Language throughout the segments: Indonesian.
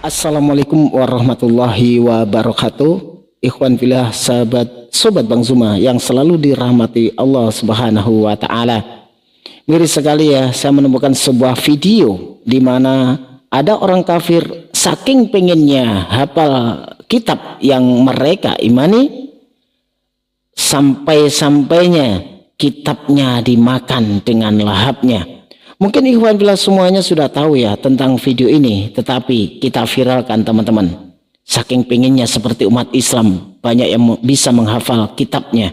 Assalamualaikum warahmatullahi wabarakatuh. Ikhwan fillah, sahabat sobat Bang Zuma yang selalu dirahmati Allah Subhanahu wa taala. Miris sekali ya, saya menemukan sebuah video di mana ada orang kafir saking pengennya hafal kitab yang mereka imani, sampai-sampainya kitabnya dimakan dengan lahapnya. Mungkin ikhwan fillah semuanya sudah tahu ya tentang video ini, tetapi kita viralkan teman-teman. Saking pengennya seperti umat Islam, banyak yang bisa menghafal kitabnya.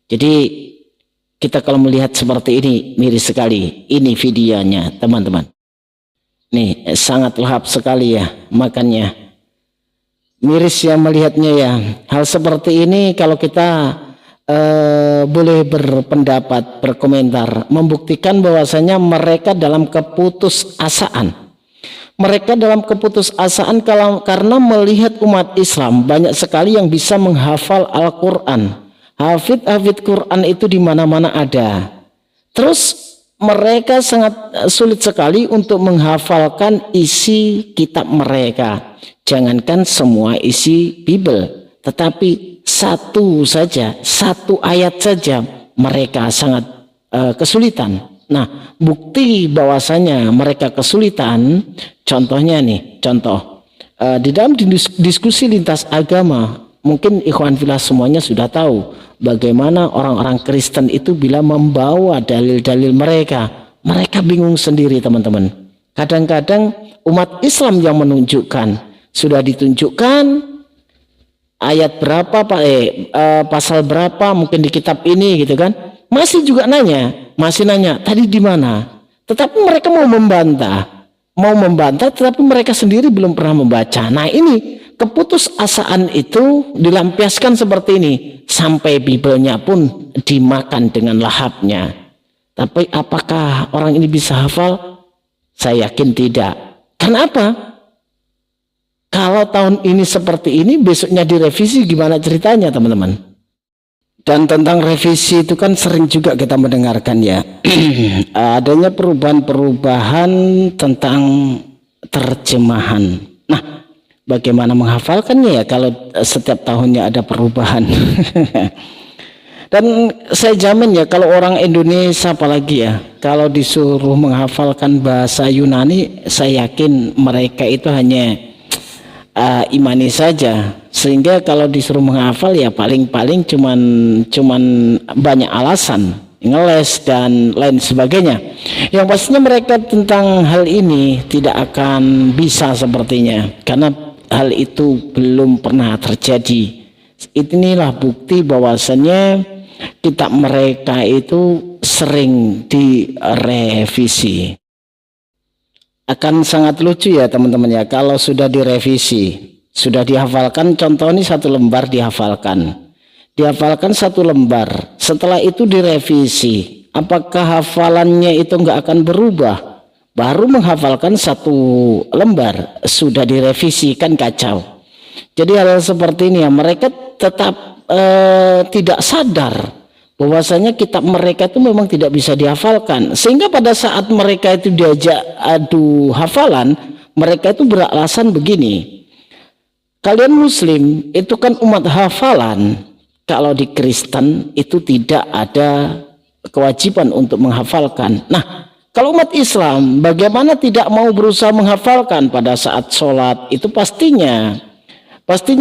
Jadi kita kalau melihat seperti ini miris sekali. Ini videonya teman-teman. Nih sangat lahap sekali ya makannya. Miris ya melihatnya ya. Hal seperti ini kalau kita boleh berpendapat, berkomentar, membuktikan bahwasanya mereka dalam keputusasaan. Mereka dalam keputusasaan karena melihat umat Islam banyak sekali yang bisa menghafal Al-Quran. Hafid Quran itu di mana-mana ada. Terus mereka sangat sulit sekali untuk menghafalkan isi kitab mereka. Jangankan semua isi Bible, tetapi satu ayat saja mereka sangat kesulitan. Nah, bukti bahwasanya mereka kesulitan, contohnya nih, di dalam diskusi lintas agama, mungkin ikhwan fillah semuanya sudah tahu bagaimana orang-orang Kristen itu bila membawa dalil-dalil mereka bingung sendiri teman-teman. Kadang-kadang umat Islam yang menunjukkan, sudah ditunjukkan ayat berapa pasal berapa mungkin di kitab ini gitu kan, masih nanya tadi di mana, tetapi mereka mau membantah tetapi mereka sendiri belum pernah membaca. Nah ini keputusasaan itu dilampiaskan seperti ini, sampai Biblenya pun dimakan dengan lahapnya. Tapi apakah orang ini bisa hafal? Saya yakin tidak. Kenapa? Kalau tahun ini seperti ini, besoknya direvisi, gimana ceritanya teman-teman? Dan tentang revisi itu kan sering juga kita mendengarkan ya. Adanya perubahan-perubahan tentang terjemahan. Nah, bagaimana menghafalkannya ya kalau setiap tahunnya ada perubahan? Dan saya jamin ya kalau orang Indonesia apalagi ya, kalau disuruh menghafalkan bahasa Yunani, saya yakin mereka itu hanya imani saja, sehingga kalau disuruh menghafal ya paling-paling cuman banyak alasan, ngeles dan lain sebagainya. Yang pastinya mereka tentang hal ini tidak akan bisa sepertinya, karena hal itu belum pernah terjadi. Inilah bukti bahwasannya kitab mereka itu sering direvisi. Akan sangat lucu ya teman-teman ya kalau sudah direvisi, sudah dihafalkan. Contoh ini satu lembar dihafalkan satu lembar, setelah itu direvisi, apakah hafalannya itu nggak akan berubah? Baru menghafalkan satu lembar sudah direvisi, kan kacau. Jadi hal seperti ini ya, mereka tetap tidak sadar bahwasanya kitab mereka itu memang tidak bisa dihafalkan, sehingga pada saat mereka itu diajak adu hafalan, mereka itu beralasan begini, kalian muslim itu kan umat hafalan, kalau di Kristen itu tidak ada kewajiban untuk menghafalkan. Nah, kalau umat Islam bagaimana tidak mau berusaha menghafalkan pada saat sholat? Itu pastinya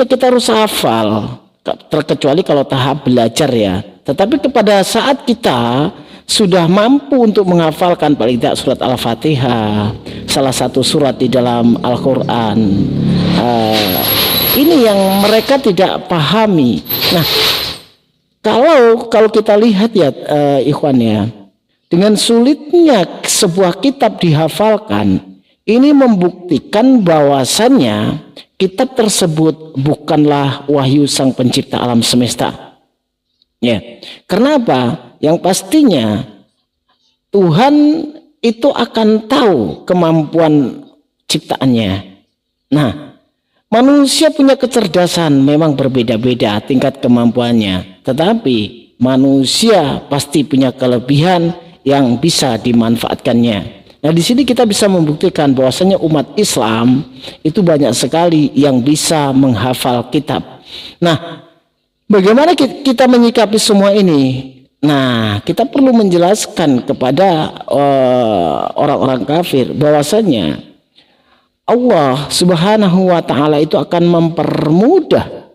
kita harus hafal, terkecuali kalau tahap belajar ya. Tetapi kepada saat kita sudah mampu untuk menghafalkan paling tidak surat Al-Fatihah, salah satu surat di dalam Al-Quran, ini yang mereka tidak pahami. Nah, kalau kita lihat ya ikhwan ya, dengan sulitnya sebuah kitab dihafalkan, ini membuktikan bahwasannya kitab tersebut bukanlah wahyu Sang Pencipta alam semesta. Ya, kenapa? Yang pastinya Tuhan itu akan tahu kemampuan ciptaannya. Nah, manusia punya kecerdasan, memang berbeda-beda tingkat kemampuannya, tetapi manusia pasti punya kelebihan yang bisa dimanfaatkannya. Nah, di sini kita bisa membuktikan bahwasanya umat Islam itu banyak sekali yang bisa menghafal kitab. Nah, bagaimana kita menyikapi semua ini? Nah, kita perlu menjelaskan kepada orang-orang kafir bahwasanya Allah Subhanahu wa taala itu akan mempermudah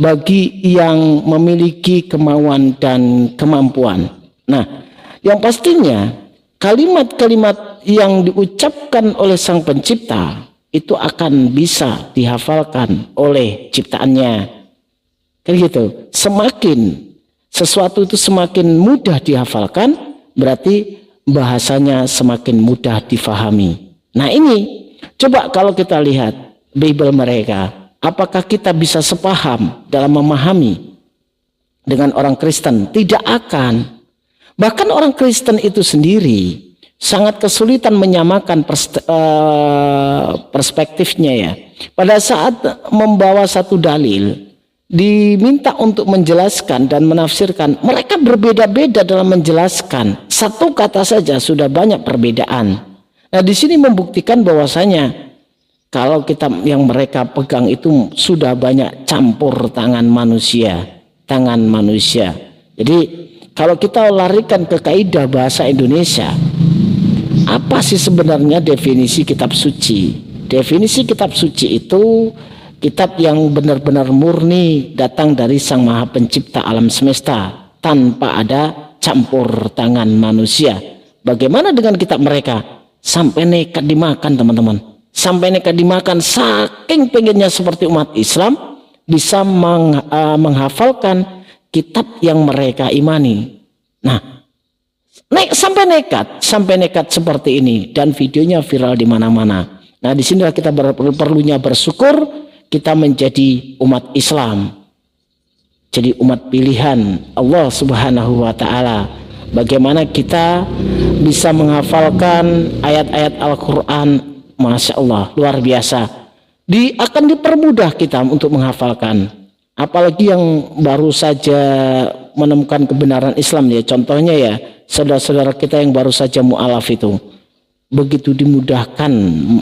bagi yang memiliki kemauan dan kemampuan. Nah, yang pastinya kalimat-kalimat yang diucapkan oleh Sang Pencipta itu akan bisa dihafalkan oleh ciptaannya. Kan gitu. Semakin sesuatu itu semakin mudah dihafalkan, berarti bahasanya semakin mudah difahami. Nah, ini coba kalau kita lihat Bible mereka, apakah kita bisa sepaham dalam memahami dengan orang Kristen? Tidak akan. Bahkan orang Kristen itu sendiri sangat kesulitan menyamakan perspektifnya ya. Pada saat membawa satu dalil, diminta untuk menjelaskan dan menafsirkan, mereka berbeda-beda dalam menjelaskan. Satu kata saja sudah banyak perbedaan. Nah, di sini membuktikan bahwasanya kalau kitab yang mereka pegang itu sudah banyak campur tangan manusia. Jadi kalau kita larikan ke kaidah bahasa Indonesia, apa sih sebenarnya definisi kitab suci? Definisi kitab suci itu kitab yang benar-benar murni datang dari Sang Maha Pencipta alam semesta tanpa ada campur tangan manusia. Bagaimana dengan kitab mereka? Sampai nekat dimakan, teman-teman. Sampai nekat dimakan, saking pengennya seperti umat Islam bisa menghafalkan kitab yang mereka imani. Nah, sampai nekat seperti ini, dan videonya viral di mana-mana. Nah, di sinilah kita perlunya bersyukur kita menjadi umat Islam, jadi umat pilihan Allah Subhanahu wa taala. Bagaimana kita bisa menghafalkan ayat-ayat Al-Qur'an, Masya Allah, luar biasa. Akan dipermudah kita untuk menghafalkan. Apalagi yang baru saja menemukan kebenaran Islam ya, contohnya ya saudara-saudara kita yang baru saja mu'alaf itu, begitu dimudahkan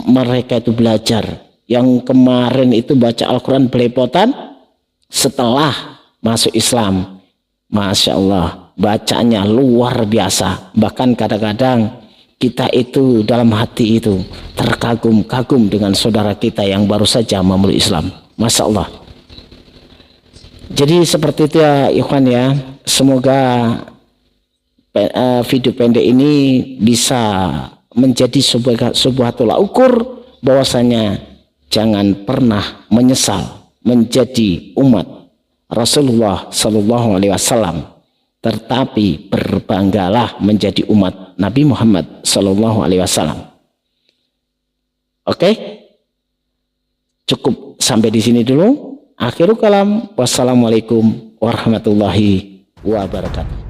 mereka itu belajar. Yang kemarin itu baca Al-Quran belepotan, setelah masuk Islam, Masya Allah, bacanya luar biasa. Bahkan kadang-kadang kita itu dalam hati itu terkagum-kagum dengan saudara kita yang baru saja memeluk Islam. Masya Allah. Jadi seperti itu ya ikhwan ya. Semoga video pendek ini bisa menjadi sebuah tolak ukur bahwasanya jangan pernah menyesal menjadi umat Rasulullah Sallallahu Alaihi Wasallam, tetapi berbanggalah menjadi umat Nabi Muhammad Sallallahu Alaihi Wasallam. Oke, cukup sampai di sini dulu. Akhirul kalam, wassalamualaikum warahmatullahi wabarakatuh.